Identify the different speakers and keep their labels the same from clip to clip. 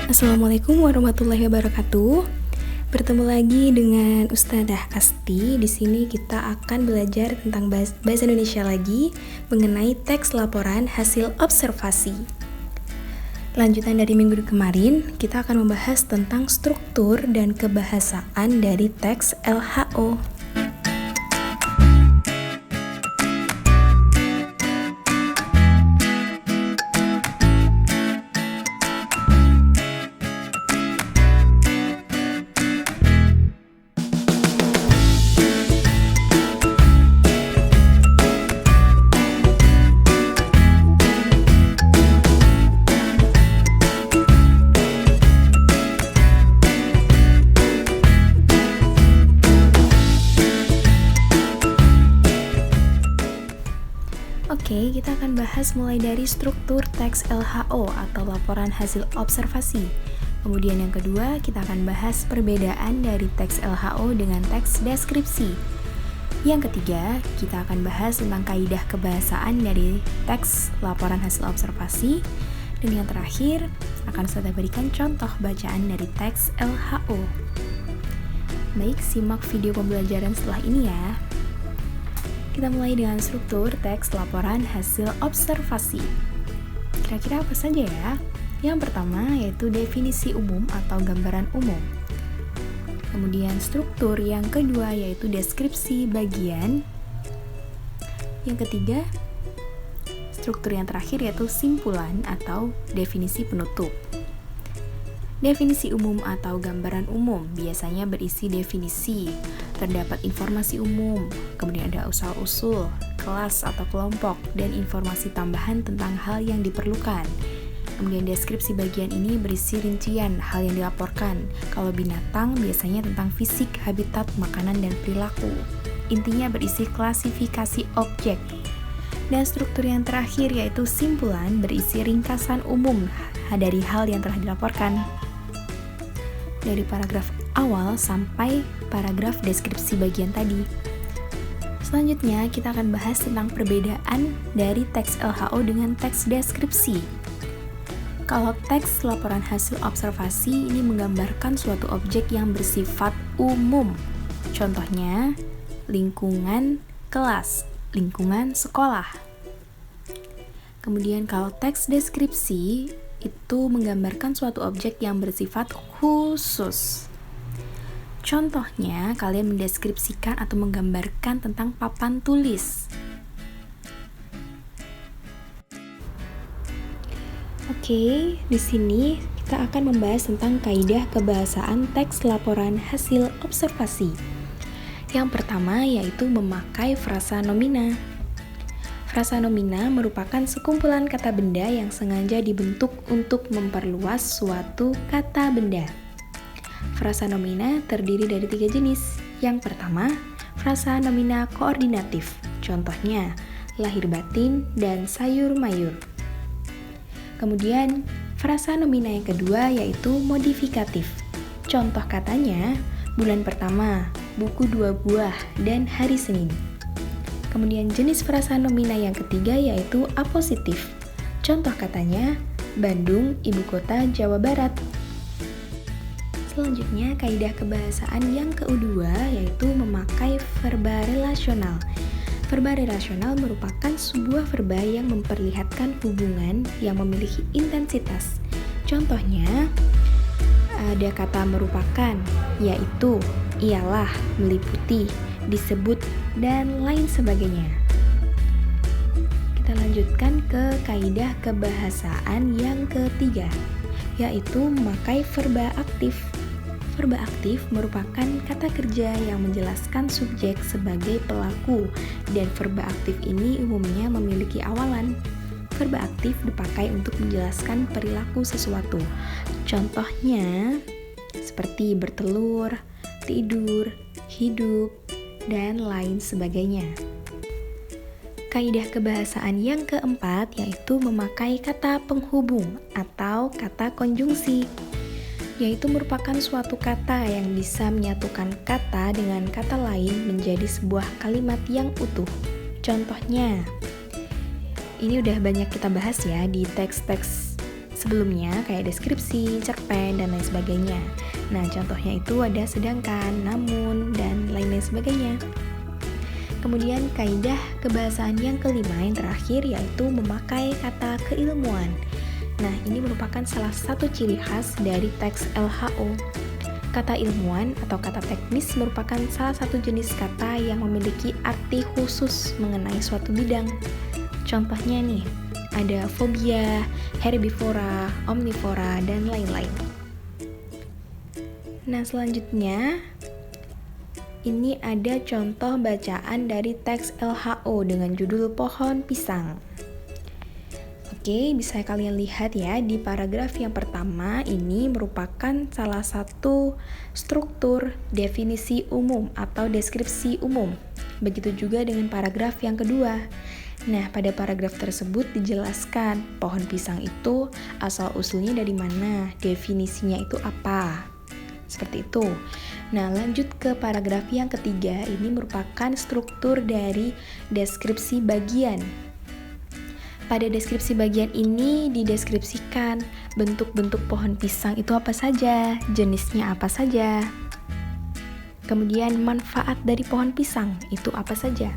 Speaker 1: Assalamualaikum warahmatullahi wabarakatuh. Bertemu lagi dengan Ustadzah Asti. Di sini kita akan belajar tentang bahasa Indonesia lagi mengenai teks laporan hasil observasi. Lanjutan dari minggu kemarin, kita akan membahas tentang struktur dan kebahasaan dari teks LHO. Oke, kita akan bahas mulai dari struktur teks LHO atau laporan hasil observasi. Kemudian yang kedua, kita akan bahas perbedaan dari teks LHO dengan teks deskripsi. Yang ketiga, kita akan bahas tentang kaidah kebahasaan dari teks laporan hasil observasi. Dan yang terakhir, akan saya berikan contoh bacaan dari teks LHO. Baik, simak video pembelajaran setelah ini ya. Kita mulai dengan struktur teks laporan hasil observasi. Kira-kira apa saja ya? Yang pertama yaitu definisi umum atau gambaran umum. Kemudian struktur yang kedua yaitu deskripsi bagian. Yang ketiga, struktur yang terakhir yaitu simpulan atau definisi penutup. Definisi umum atau gambaran umum biasanya berisi definisi, terdapat informasi umum, kemudian ada usul-usul, kelas atau kelompok, dan informasi tambahan tentang hal yang diperlukan. Kemudian deskripsi bagian ini berisi rincian hal yang dilaporkan. Kalau binatang biasanya tentang fisik, habitat, makanan, dan perilaku. Intinya berisi klasifikasi objek. Dan struktur yang terakhir yaitu simpulan berisi ringkasan umum dari hal yang telah dilaporkan. Dari paragraf awal sampai paragraf deskripsi bagian tadi. Selanjutnya, kita akan bahas tentang perbedaan dari teks LHO dengan teks deskripsi. Kalau teks laporan hasil observasi ini menggambarkan suatu objek yang bersifat umum. Contohnya, lingkungan kelas, lingkungan sekolah. Kemudian kalau teks deskripsi itu menggambarkan suatu objek yang bersifat khusus. Contohnya, kalian mendeskripsikan atau menggambarkan tentang papan tulis. Oke, di sini kita akan membahas tentang kaidah kebahasaan teks laporan hasil observasi. Yang pertama yaitu memakai frasa nomina. Frasa nomina merupakan sekumpulan kata benda yang sengaja dibentuk untuk memperluas suatu kata benda. Frasa nomina terdiri dari 3 jenis. Yang pertama, frasa nomina koordinatif. Contohnya, lahir batin dan sayur mayur. Kemudian, frasa nomina yang kedua yaitu modifikatif. Contoh katanya, bulan pertama, buku 2 buah, dan hari Senin. Kemudian jenis frasa nomina yang ketiga yaitu apositif. Contoh katanya, Bandung, ibu kota Jawa Barat. Selanjutnya, kaidah kebahasaan yang kedua yaitu memakai verba relasional. Verba relasional merupakan sebuah verba yang memperlihatkan hubungan yang memiliki intensitas. Contohnya, ada kata merupakan, yaitu, ialah, meliputi, disebut, dan lain sebagainya. Kita lanjutkan ke kaidah kebahasaan yang ketiga, yaitu memakai verba aktif. Verba aktif merupakan kata kerja yang menjelaskan subjek sebagai pelaku, dan verba aktif ini umumnya memiliki awalan. Verba aktif dipakai untuk menjelaskan perilaku sesuatu. Contohnya, seperti bertelur, tidur, hidup, dan lain sebagainya. Kaidah kebahasaan yang keempat yaitu memakai kata penghubung atau kata konjungsi, yaitu merupakan suatu kata yang bisa menyatukan kata dengan kata lain menjadi sebuah kalimat yang utuh. Contohnya, ini udah banyak kita bahas ya di teks-teks sebelumnya kayak deskripsi, cerpen, dan lain sebagainya. Nah, contohnya itu ada sedangkan, namun, dan lain-lain sebagainya. Kemudian kaidah kebahasaan yang kelima yang terakhir yaitu memakai kata keilmuan. Nah, ini merupakan salah satu ciri khas dari teks LHO. Kata ilmuwan atau kata teknis merupakan salah satu jenis kata yang memiliki arti khusus mengenai suatu bidang. Contohnya nih, ada fobia, herbivora, omnivora, dan lain-lain. Nah, selanjutnya ini ada contoh bacaan dari teks LHO dengan judul Pohon Pisang. Oke, bisa kalian lihat ya, di paragraf yang pertama ini merupakan salah satu struktur definisi umum atau deskripsi umum. Begitu juga dengan paragraf yang kedua. Nah, pada paragraf tersebut dijelaskan pohon pisang itu asal-usulnya dari mana, definisinya itu apa. Seperti itu. Nah, lanjut ke paragraf yang ketiga, ini merupakan struktur dari deskripsi bagian. Pada deskripsi bagian ini dideskripsikan bentuk-bentuk pohon pisang itu apa saja, jenisnya apa saja. Kemudian manfaat dari pohon pisang itu apa saja.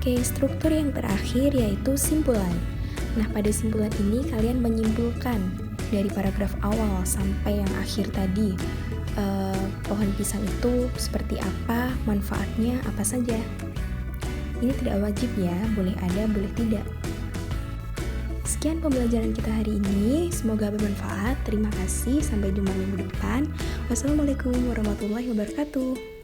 Speaker 1: Oke, struktur yang terakhir yaitu simpulan. Nah, pada simpulan ini kalian menyimpulkan dari paragraf awal sampai yang akhir tadi. Pohon pisang itu seperti apa, manfaatnya apa saja. Ini tidak wajib ya, boleh ada, boleh tidak. Sekian pembelajaran kita hari ini, semoga bermanfaat. Terima kasih, sampai jumpa minggu depan. Wassalamualaikum warahmatullahi wabarakatuh.